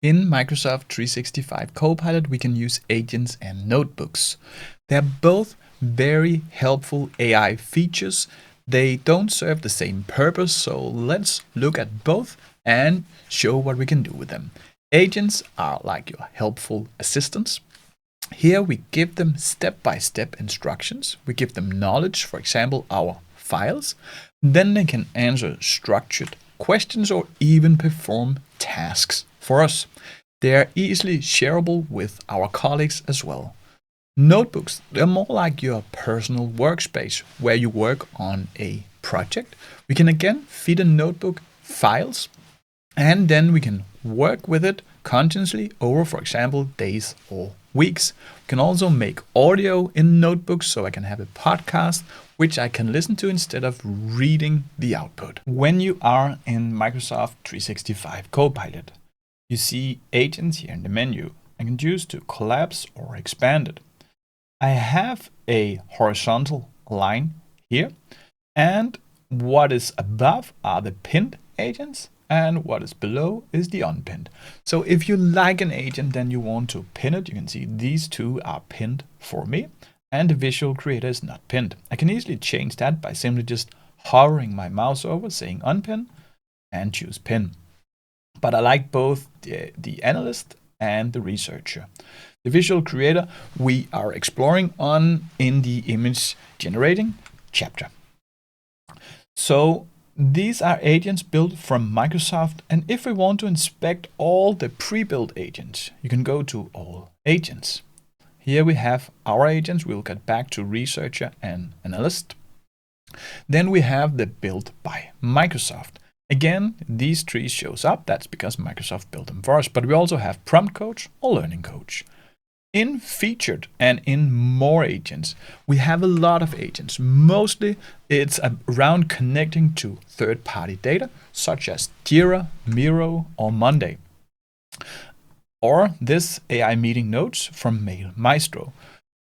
In Microsoft 365 Copilot, we can use agents and notebooks. They're both very helpful AI features. They don't serve the same purpose, so let's look at both and show what we can do with them. Agents are like your helpful assistants. Here we give them step-by-step instructions. We give them knowledge, for example, our files. Then they can answer structured questions or even perform tasks for us. They are easily shareable with our colleagues as well. Notebooks, they're more like your personal workspace where you work on a project. We can again feed a notebook files and then we can work with it continuously over, for example, days or weeks. We can also make audio in notebooks, so I can have a podcast which I can listen to instead of reading the output. When you are in Microsoft 365 Copilot, you see agents here in the menu. I can choose to collapse or expand it. I have a horizontal line here, and what is above are the pinned agents, and what is below is the unpinned. So if you like an agent, then you want to pin it. You can see these two are pinned for me, and the visual creator is not pinned. I can easily change that by simply just hovering my mouse over, saying unpin, and choose pin. But I like both the analyst and the researcher. The visual creator we are exploring on in the image generating chapter. So these are agents built from Microsoft, and if we want to inspect all the pre-built agents, you can go to all agents. Here we have our agents. We'll get back to researcher and analyst. Then we have the built by Microsoft. Again, these trees shows up. That's because Microsoft built them for us. But we also have prompt coach or learning coach. In featured and in more agents, we have a lot of agents. Mostly it's around connecting to third-party data, such as Jira, Miro, or Monday. Or this AI meeting notes from Mail Maestro.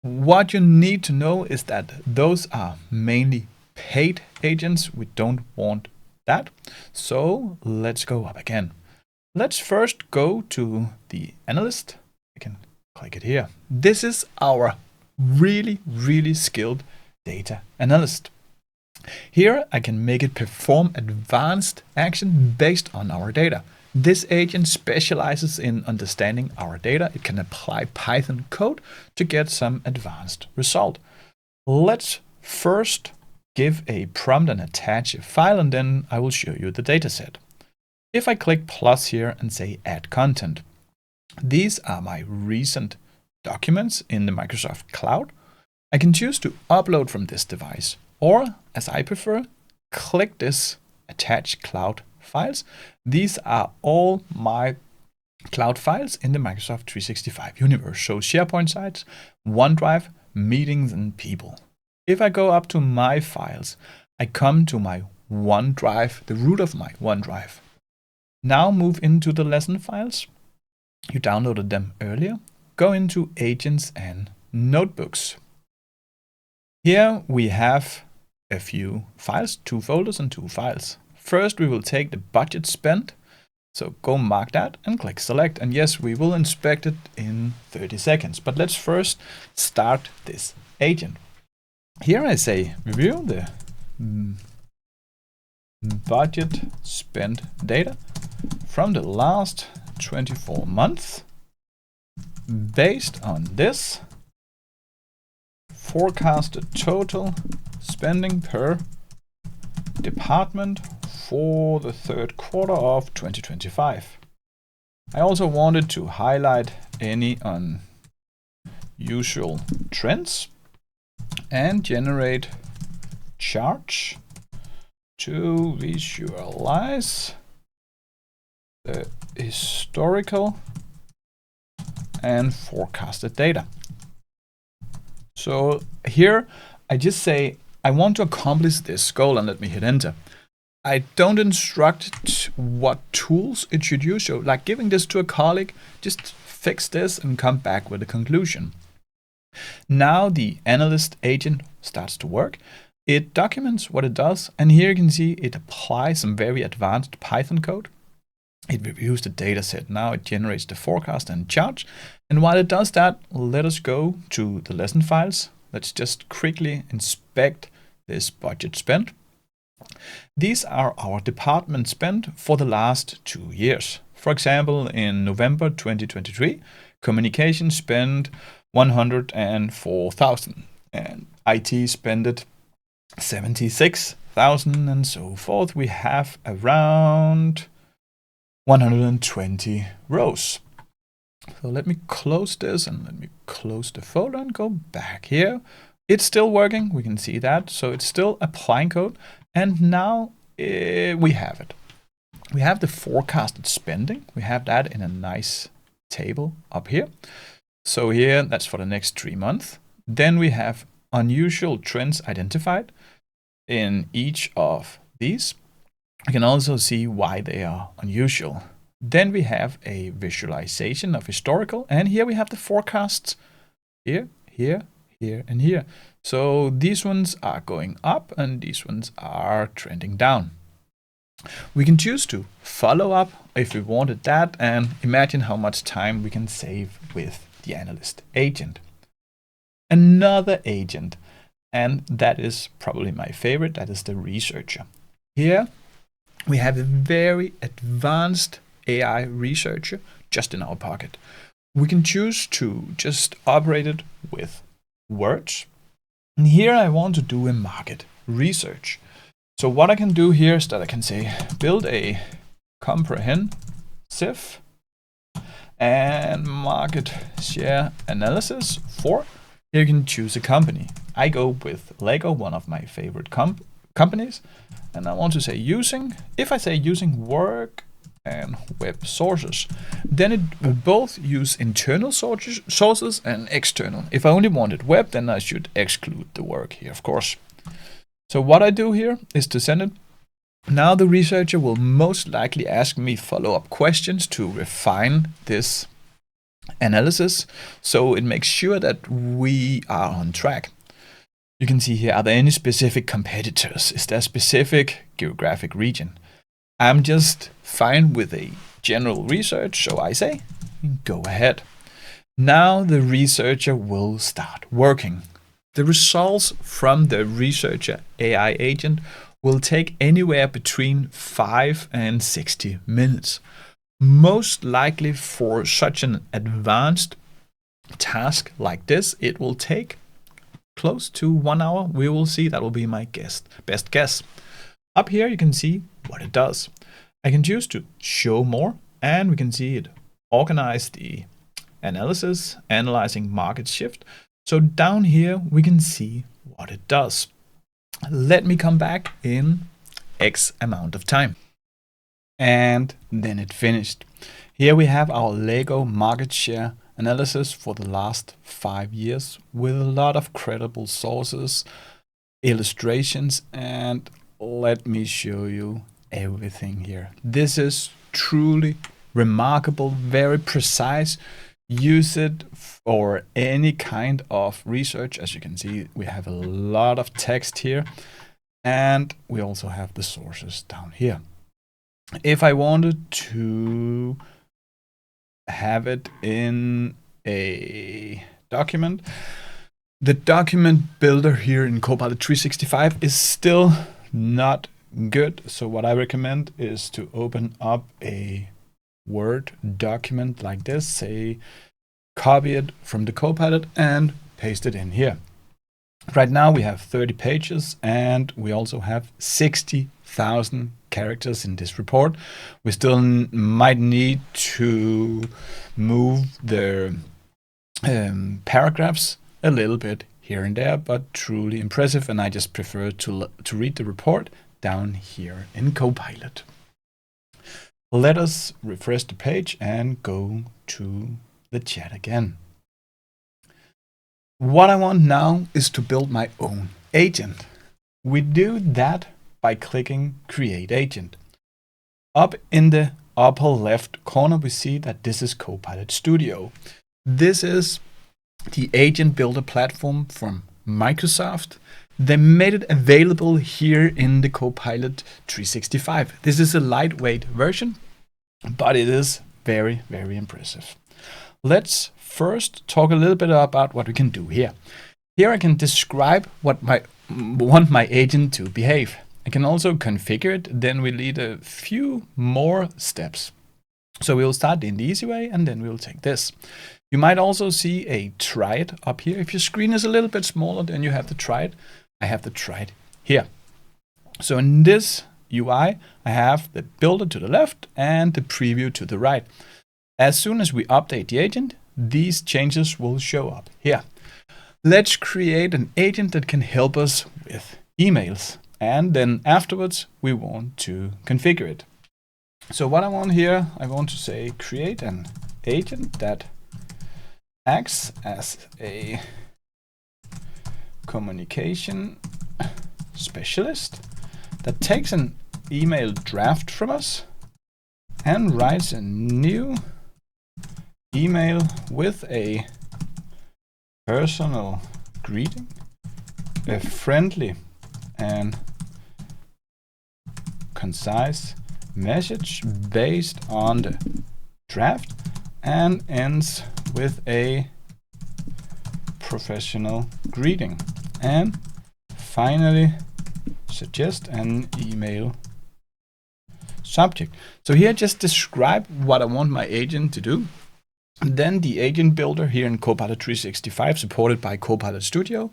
What you need to know is that those are mainly paid agents. We don't want that. So let's go up again. Let's first go to the analyst. I can click it here. This is our really skilled data analyst. Here I can make it perform advanced action based on our data. This agent specializes in understanding our data. It can apply Python code to get some advanced result. Let's first give a prompt and attach a file, and then I will show you the dataset. If I click plus here and say add content, these are my recent documents in the Microsoft Cloud. I can choose to upload from this device, or as I prefer, click this attach cloud files. These are all my cloud files in the Microsoft 365 universe. So SharePoint sites, OneDrive, meetings, and people. If I go up to my files, I come to my OneDrive, the root of my OneDrive. Now move into the lesson files. You downloaded them earlier. Go into agents and notebooks. Here we have a few files, 2 folders and 2 files. First, we will take the budget spent. So go mark that and click select. And yes, we will inspect it in 30 seconds. But let's first start this agent. Here I say review the budget spent data from the last 24 months based on this forecasted total spending per department for the third quarter of 2025. I also wanted to highlight any unusual trends and generate charts to visualize the historical and forecasted data. So here I just say I want to accomplish this goal and let me hit enter. I don't instruct what tools it should use. So like giving this to a colleague, just fix this and come back with a conclusion. Now the analyst agent starts to work. It documents what it does, and here you can see it applies some very advanced Python code. It reviews the data set. Now it generates the forecast and chart. And while it does that, let us go to the lesson files. Let's just quickly inspect this budget spent. These are our department spend for the last 2 years. For example, in November 2023, communication spent 104,000 and IT spent 76,000 and so forth. We have around 120 rows. So let me close this and let me close the folder and go back here. It's still working. We can see that. So it's still applying code. And now we have it. We have the forecasted spending. We have that in a nice table up here. So here, that's for the next 3 months. Then we have unusual trends identified in each of these. You can also see why they are unusual. Then we have a visualization of historical, and here we have the forecasts here, here, here, and here. So these ones are going up and these ones are trending down. We can choose to follow up if we wanted that, and imagine how much time we can save with the Analyst agent. Another agent, and that is probably my favorite, that is the researcher. Here we have a very advanced AI researcher just in our pocket. We can choose to just operate it with words. And here I want to do a market research. So what I can do here is that I can say build a comprehensive and market share analysis for. Here you can choose a company. I go with Lego, one of my favorite companies. And I want to say using. If I say using work and web sources, then it will both use internal sources and external. If I only wanted web, then I should exclude the work here, of course. So what I do here is to send it. Now the researcher will most likely ask me follow-up questions to refine this analysis, so it makes sure that we are on track. You can see here, are there any specific competitors? Is there a specific geographic region? I'm just fine with a general research, so I say, go ahead. Now the researcher will start working. The results from the researcher AI agent will take anywhere between 5 and 60 minutes. Most likely for such an advanced task like this, it will take close to 1 hour. We will see. That will be my best guess. Up here you can see what it does. I can choose to show more, and we can see it organize the analysis, analyzing market shift. So down here we can see what it does. Let me come back in X amount of time. And then it finished. Here we have our Lego market share analysis for the last 5 years with a lot of credible sources, illustrations, and let me show you everything here. This is truly remarkable, very precise. Use it for any kind of research. As you can see, we have a lot of text here, and we also have the sources down here. If I wanted to have it in a document, the document builder here in Copilot 365 is still not good. So what I recommend is to open up a Word document like this, say copy it from the Copilot and paste it in here. Right now we have 30 pages and we also have 60,000 characters in this report. We still might need to move the paragraphs a little bit here and there, but truly impressive, and I just prefer to read the report down here in Copilot. Let us refresh the page and go to the chat again. What I want now is to build my own agent. We do that by clicking Create Agent. Up in the upper left corner, we see that this is Copilot Studio. This is the agent builder platform from Microsoft. They made it available here in the Copilot 365. This is a lightweight version. but it is very, very impressive. Let's first talk a little bit about what we can do here. Here I can describe what I want my agent to behave. I can also configure it, then we lead a few more steps. So we'll start in the easy way, and then we'll take this. You might also see a try it up here. If your screen is a little bit smaller, then you have to try it. I have to try it here. So in this UI, I have the builder to the left and the preview to the right. As soon as we update the agent, these changes will show up here. Let's create an agent that can help us with emails. And then afterwards, we want to configure it. So what I want here, I want to say create an agent that acts as a communication specialist that takes an email draft from us and writes a new email with a personal greeting, a friendly and concise message based on the draft, and ends with a professional greeting. And finally, suggest an email subject. So here, just describe what I want my agent to do. Then the agent builder here in Copilot 365, supported by Copilot Studio,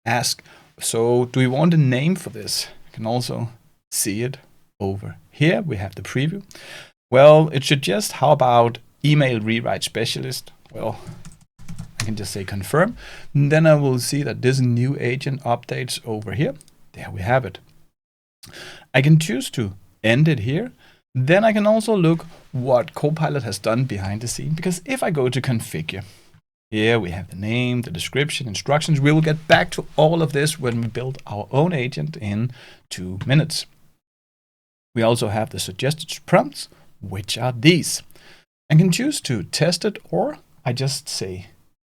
ask, so do we want a name for this? You can also see it over here. We have the preview. Well, it suggests, how about email rewrite specialist? Well, I can just say confirm. And then I will see that this new agent updates over here. There we have it. I can choose to end it here. Then I can also look what Copilot has done behind the scene, because if I go to configure, here we have the name, the description, instructions. We will get back to all of this when we build our own agent in 2 minutes. We also have the suggested prompts, which are these. I can choose to test it, or I just say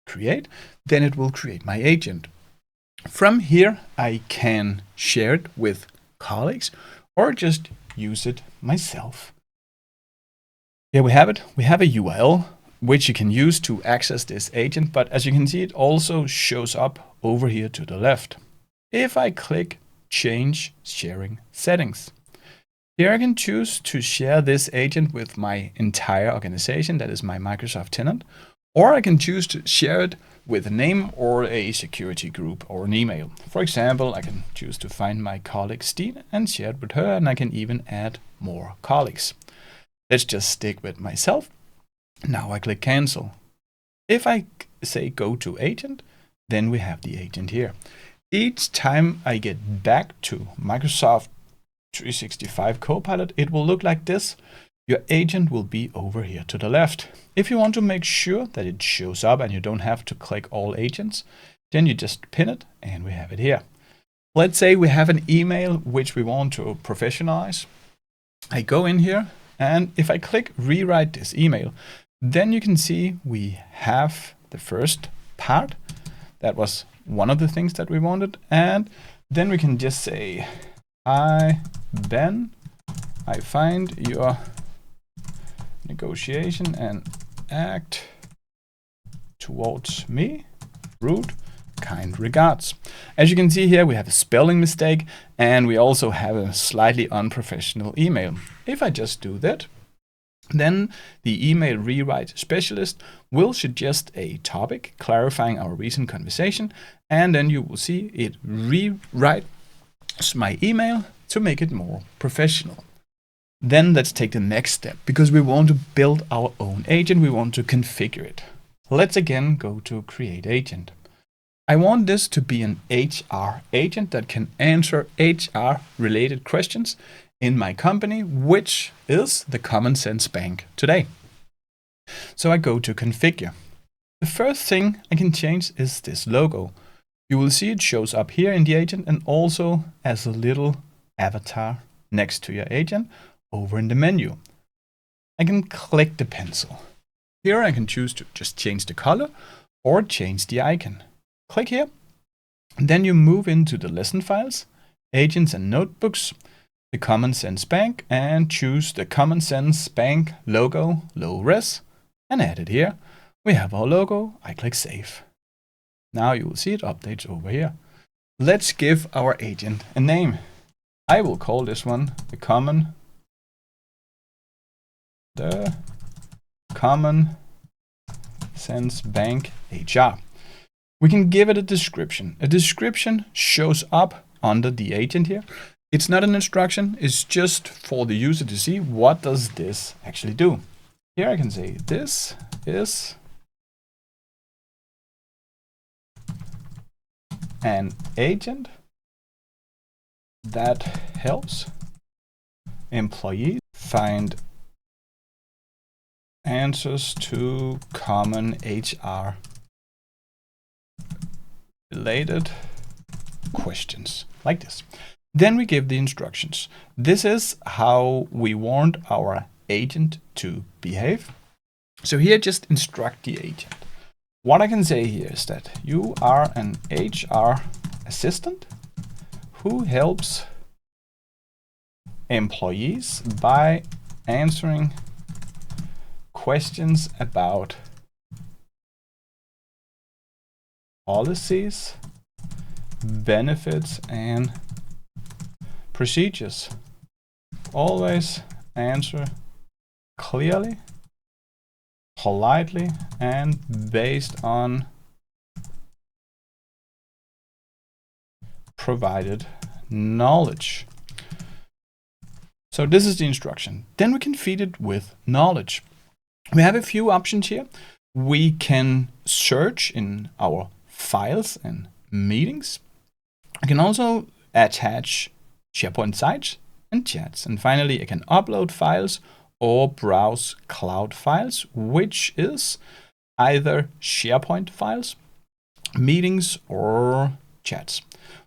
create, then it will create my agent. From here, I can share it with colleagues or just use it myself. Here we have it. We have a URL which you can use to access this agent, but as you can see, it also shows up over here to the left. If I click change sharing settings, here I can choose to share this agent with my entire organization, that is my Microsoft tenant, or I can choose to share it with a name or a security group or an email. For example, I can choose to find my colleague Stine and share it with her, and I can even add more colleagues. Let's just stick with myself. Now I click cancel. If I say go to agent, then we have the agent here. Each time I get back to Microsoft 365 Copilot, it will look like this. Your agent will be over here to the left. If you want to make sure that it shows up and you don't have to click all agents, then you just pin it and we have it here. Let's say we have an email which we want to professionalize. I go in here, and if I click rewrite this email, then you can see we have the first part. That was one of the things that we wanted. And then we can just say, hi, Ben, I find your negotiation and act towards me rude. Kind regards. As you can see here, we have a spelling mistake, and we also have a slightly unprofessional email. If I just do that, then the email rewrite specialist will suggest a topic clarifying our recent conversation, and then you will see it rewrites my email to make it more professional. Then let's take the next step, because we want to build our own agent. We want to configure it. Let's again go to create agent. I want this to be an HR agent that can answer HR related questions in my company, which is the Common Sense Bank today. So I go to configure. The first thing I can change is this logo. You will see it shows up here in the agent and also as a little avatar next to your agent over in the menu. I can click the pencil. Here I can choose to just change the color or change the icon. Click here. Then you move into the lesson files, agents and notebooks. the Common Sense Bank and choose the Common Sense Bank logo, low res, and add it here. We have our logo. I click Save. Now you will see it updates over here. Let's give our agent a name. I will call this one the Common Sense Bank HR. We can give it a description. A description shows up under the agent here. It's not an instruction, it's just for the user to see what does this actually do. Here I can say this is an agent that helps employees find answers to common HR related questions, like this. Then we give the instructions. This is how we want our agent to behave. So here just instruct the agent. What I can say here is that you are an HR assistant who helps employees by answering questions about policies, benefits, and procedures. Always answer clearly, politely, and based on provided knowledge. So this is the instruction. Then we can feed it with knowledge. We have a few options here. We can search in our files and meetings. I can also attach SharePoint sites and chats. And finally, I can upload files or browse cloud files, which is either SharePoint files, meetings, or chats.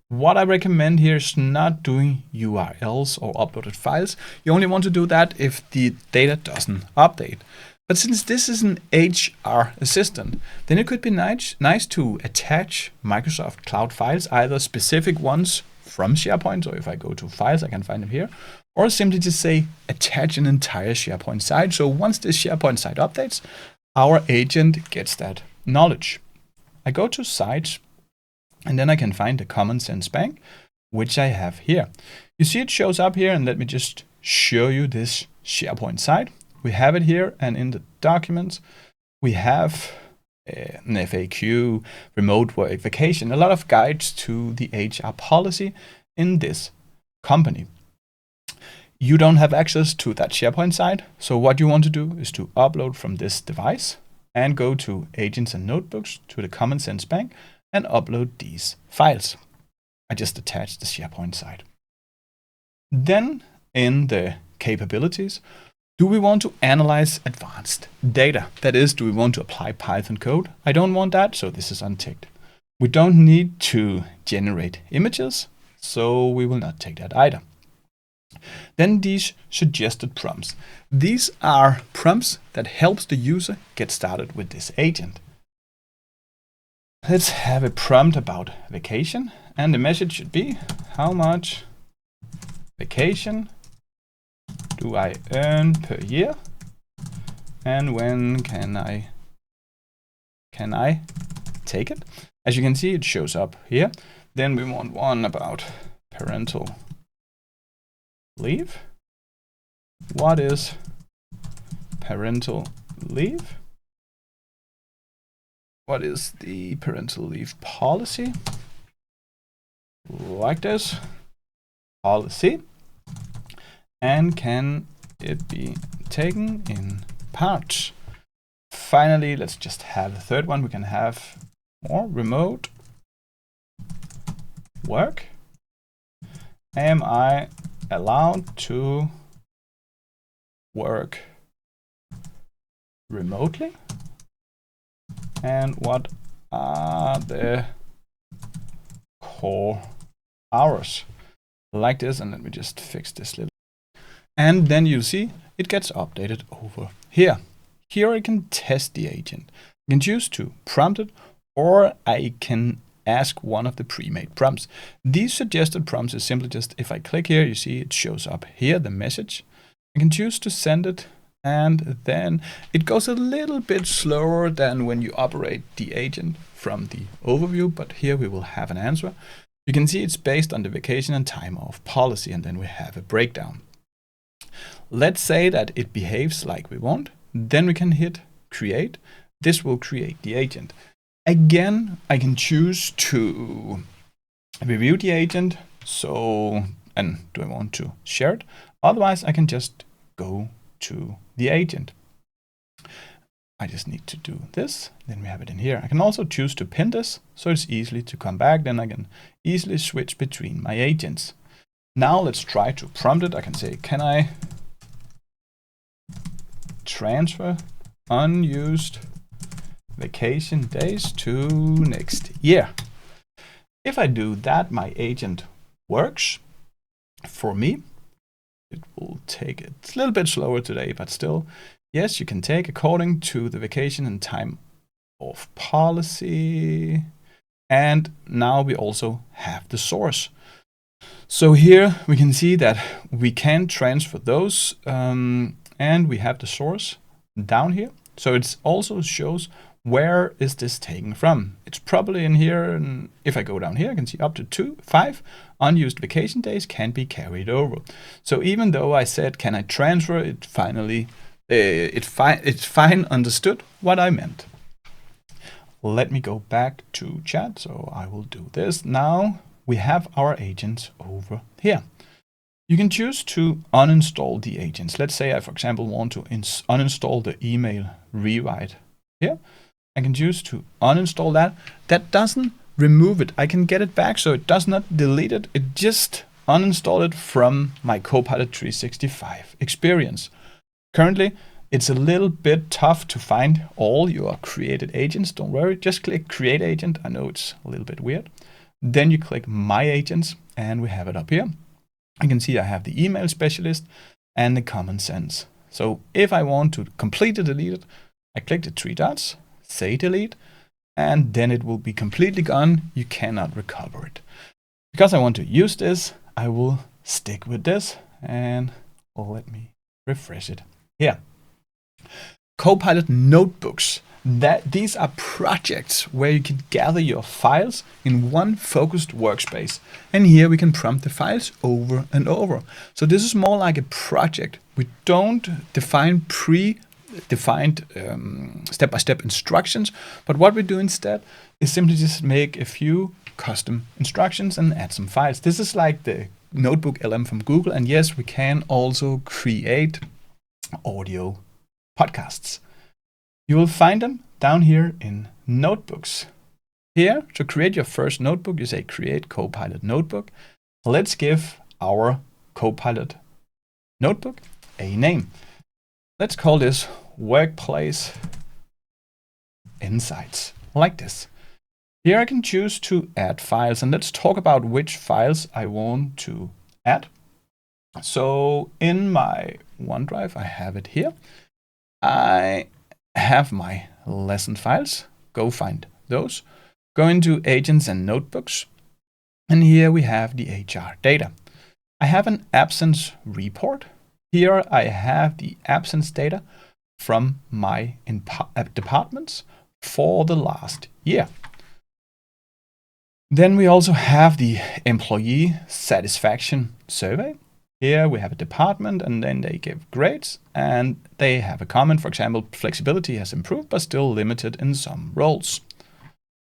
What I recommend here is not doing URLs or uploaded files. You only want to do that if the data doesn't update. But since this is an HR assistant, then it could be nice to attach Microsoft Cloud files, either specific ones from SharePoint, so if I go to files, I can find them here, or simply just say attach an entire SharePoint site. So once this SharePoint site updates, our agent gets that knowledge. I go to sites, and then I can find the Common Sense Bank, which I have here. You see it shows up here, and let me just show you this SharePoint site. We have it here, and in the documents, we have an FAQ, remote work, vacation, a lot of guides to the HR policy in this company. You don't have access to that SharePoint site, so what you want to do is to upload from this device and go to Agents and Notebooks to the Common Sense Bank and upload these files. I just attached the SharePoint site. Then in the capabilities, do we want to analyze advanced data? That is, do we want to apply Python code? I don't want that, so this is unticked. We don't need to generate images, so we will not take that either. Then these suggested prompts. These are prompts that helps the user get started with this agent. Let's have a prompt about vacation, and the message should be, how much vacation do I earn per year, and when can I take it? As you can see, it shows up here. Then we want one about parental leave. What is parental leave? What is the parental leave policy? Like this. Policy. And can it be taken in parts? Finally, let's just have the third one. We can have more remote work. Am I allowed to work remotely? And what are the core hours? Like this, and let me just fix this little. And then you see it gets updated over here. Here I can test the agent. I can choose to prompt it, or I can ask one of the pre-made prompts. These suggested prompts is simply just, if I click here, you see it shows up here, the message. I can choose to send it, and then it goes a little bit slower than when you operate the agent from the overview, but here we will have an answer. You can see it's based on the vacation and time off policy, and then we have a breakdown. Let's say that it behaves like we want, then we can hit create. This will create the agent. Again, I can choose to review the agent, and do I want to share it? Otherwise, I can just go to the agent. I just need to do this, then we have it in here. I can also choose to pin this, so it's easily to come back, then I can easily switch between my agents. Now let's try to prompt it. I can say, can I transfer unused vacation days to next year? If I do that, my agent works for me. It will take it. It's a little bit slower today, but still, yes, you can take according to the vacation and time off policy. And now we also have the source. So here we can see that we can transfer those, and we have the source down here. So it also shows where is this taken from. It's probably in here, and if I go down here, I can see up to 5 unused vacation days can be carried over. So even though I said, can I transfer, it finally, it's fine understood what I meant. Let me go back to chat, so I will do this. Now we have our agents over here. You can choose to uninstall the agents. Let's say I, for example, want to uninstall the email rewrite here. I can choose to uninstall that. That doesn't remove it. I can get it back, so it does not delete it. It just uninstall it from my Copilot 365 experience. Currently, it's a little bit tough to find all your created agents. Don't worry, just click Create Agent. I know it's a little bit weird. Then you click My Agents, and we have it up here. I can see I have the email specialist and the common sense. So if I want to completely delete it, I click the 3 dots, say delete, and then it will be completely gone. You cannot recover it. Because I want to use this, I will stick with this, and let me refresh it here. Copilot Notebooks. These are projects where you can gather your files in one focused workspace. And here we can prompt the files over and over. So this is more like a project. We don't define predefined step-by-step instructions, but what we do instead is simply just make a few custom instructions and add some files. This is like the Notebook LM from Google. And yes, we can also create audio podcasts. You will find them down here in Notebooks. Here, to create your first notebook, you say Create Copilot Notebook. Let's give our Copilot Notebook a name. Let's call this Workplace Insights, like this. Here I can choose to add files, and let's talk about which files I want to add. So in my OneDrive, I have it here. I have my lesson files. Go find those. Go into Agents and Notebooks. And here we have the HR data. I have an absence report. Here I have the absence data from my departments for the last year. Then we also have the employee satisfaction survey. Here we have a department, and then they give grades, and they have a comment. For example, flexibility has improved, but still limited in some roles.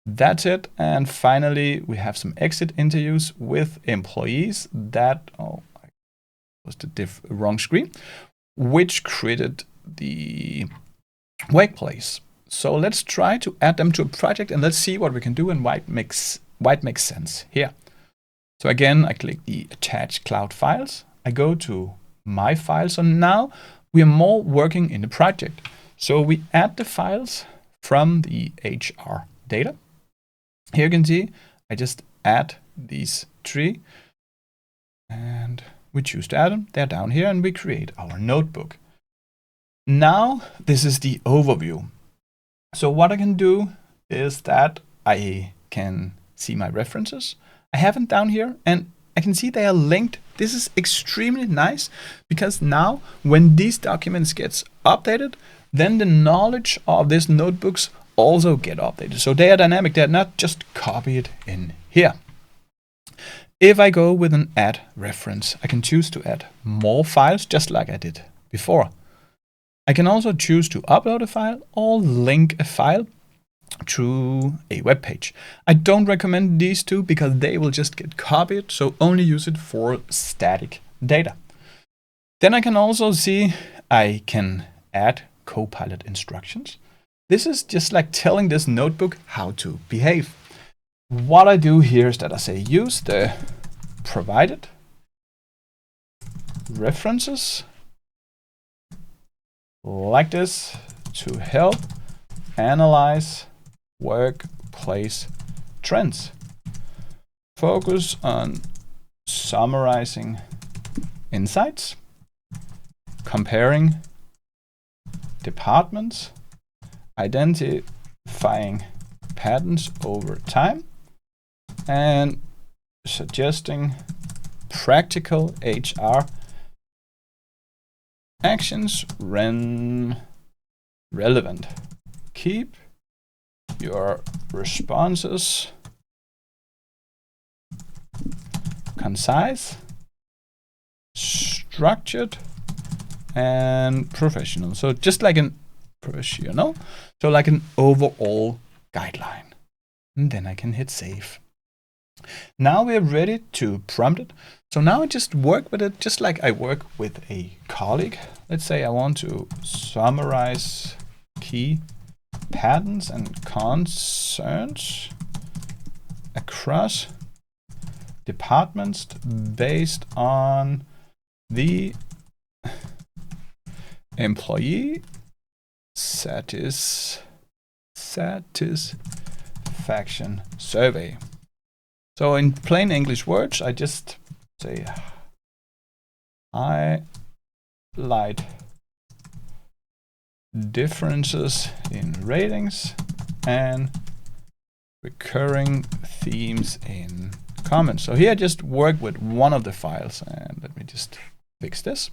That's it. And finally, we have some exit interviews with employees that, I was the wrong screen, which created the workplace. So let's try to add them to a project, and let's see what we can do and why it makes sense here. So again, I click the Attach Cloud Files. I go to My Files. So now we are more working in the project. So we add the files from the HR data. Here you can see I just add these 3, and we choose to add them. They're down here, and we create our notebook. Now this is the overview. So what I can do is that I can see my references. I have them down here and I can see they are linked. This is extremely nice because now when these documents gets updated, then the knowledge of these notebooks also get updated. So they are dynamic, they're not just copied in here. If I go with an add reference, I can choose to add more files just like I did before. I can also choose to upload a file or link a file through a web page. I don't recommend these two because they will just get copied, so only use it for static data. Then I can also see I can add Copilot instructions. This is just like telling this notebook how to behave. What I do here is that I say use the provided references like this to help analyze workplace trends. Focus on summarizing insights, comparing departments, identifying patterns over time, and suggesting practical HR actions when relevant. Keep your responses concise, structured, and professional. So just like an professional, so like an overall guideline. And then I can hit save. Now we're ready to prompt it. So now I just work with it just like I work with a colleague. Let's say I want to summarize key patterns and concerns across departments based on the employee satisfaction survey. So in plain English words, I just say highlight differences in ratings and recurring themes in comments. So here I just work with one of the files, and let me just fix this.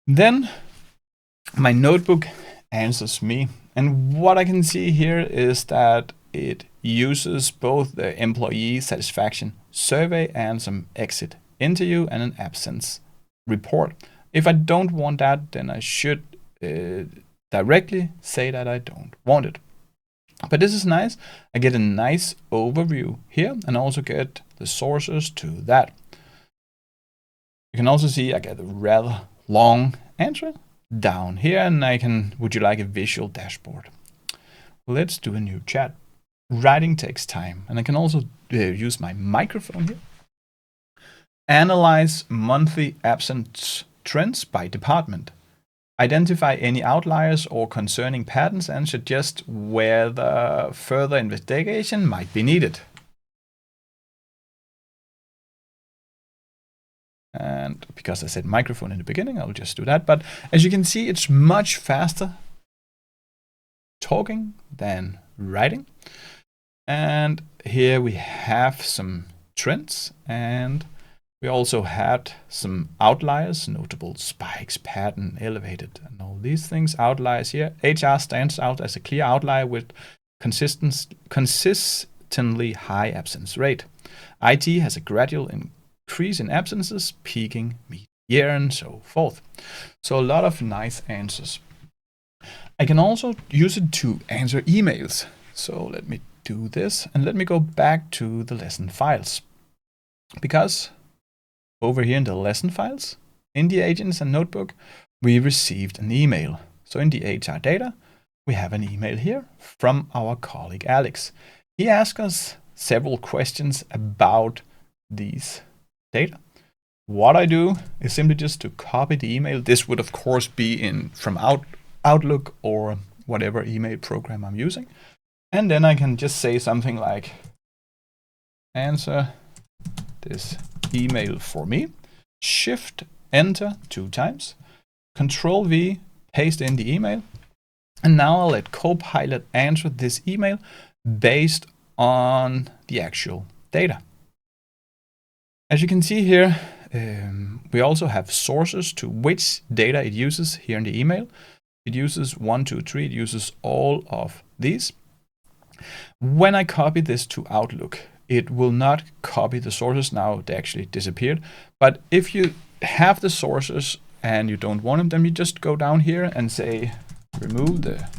Then my notebook answers me, and what I can see here is that it uses both the employee satisfaction survey and some exit interview and an absence report. If I don't want that, then I should directly say that I don't want it. But this is nice. I get a nice overview here and also get the sources to that. You can also see I get a rather long answer down here, and I can, would you like a visual dashboard? Let's do a new chat. Writing takes time, and I can also use my microphone here. Analyze monthly absence trends by department. Identify any outliers or concerning patterns and suggest whether further investigation might be needed. And because I said microphone in the beginning, I'll just do that. But as you can see, it's much faster talking than writing. And here we have some trends, and we also had some outliers, notable spikes, pattern, elevated, and all these things. Outliers here. HR stands out as a clear outlier with consistently high absence rate. IT has a gradual increase in absences, peaking mid-year and so forth. So a lot of nice answers. I can also use it to answer emails. So let me do this, and let me go back to the lesson files, because over here in the lesson files, in the agents and notebook, we received an email. So in the HR data, we have an email here from our colleague Alex. He asked us several questions about these data. What I do is simply just to copy the email. This would of course be from Outlook or whatever email program I'm using. And then I can just say something like, answer this email for me. Shift enter 2 times. Control V, paste in the email. And now I'll let Copilot answer this email based on the actual data. As you can see here, we also have sources to which data it uses here in the email. It uses 1, 2, 3, it uses all of these. When I copy this to Outlook, it will not copy the sources. Now they actually disappeared. But if you have the sources and you don't want them, then you just go down here and say, remove the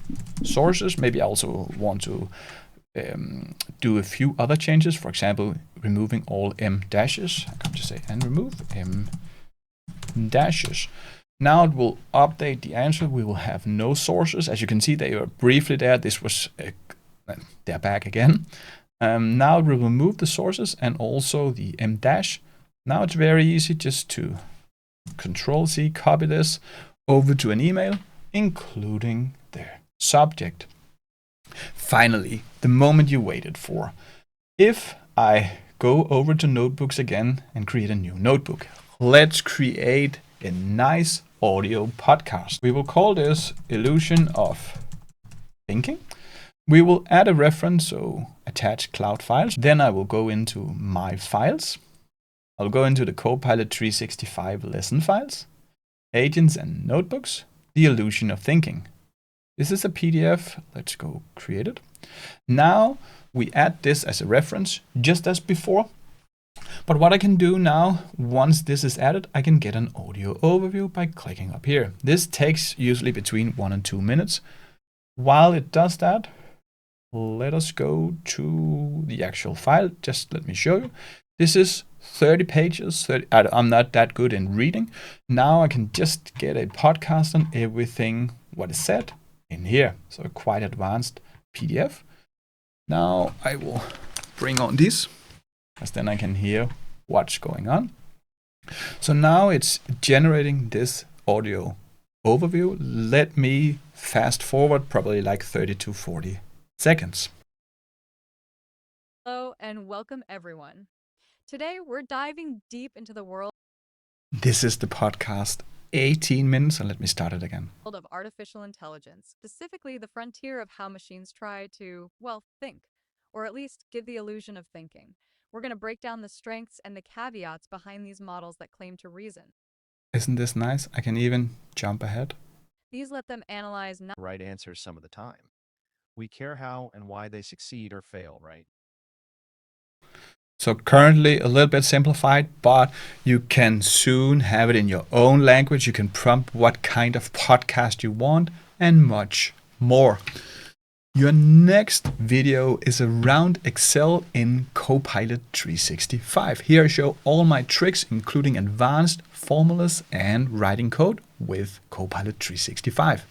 sources. Maybe I also want to do a few other changes. For example, removing all M dashes. I can just say, and remove M dashes. Now it will update the answer. We will have no sources. As you can see, they were briefly there. This was, they're back again. Now it will remove the sources and also the M dash. Now it's very easy just to Control-C, copy this over to an email, including the subject. Finally, the moment you waited for. If I go over to Notebooks again and create a new notebook, let's create a nice audio podcast. We will call this Illusion of Thinking. We will add a reference, so attach cloud files. Then I will go into my files. I'll go into the Copilot 365 lesson files, agents and notebooks, the Illusion of Thinking. This is a PDF. Let's go create it. Now we add this as a reference, just as before. But what I can do now, once this is added, I can get an audio overview by clicking up here. This takes usually between 1 and 2 minutes. While it does that, let us go to the actual file. Just let me show you. This is 30 pages. I'm not that good in reading. Now I can just get a podcast on everything what is said in here. So a quite advanced PDF. Now I will bring on this, as then I can hear what's going on. So now it's generating this audio overview. Let me fast forward probably like 30 to 40 seconds. Hello and welcome everyone. Today we're diving deep into the world This is the podcast, 18 minutes, and let me start it again. of artificial intelligence, specifically the frontier of how machines try to, well, think, or at least give the illusion of thinking. We're going to break down the strengths and the caveats behind these models that claim to reason. Isn't this nice? I can even jump ahead. These let them analyze not right answers some of the time. We care how and why they succeed or fail, right? So currently a little bit simplified, but you can soon have it in your own language. You can prompt what kind of podcast you want and much more. Your next video is around Excel in Copilot 365. Here I show all my tricks, including advanced formulas and writing code with Copilot 365.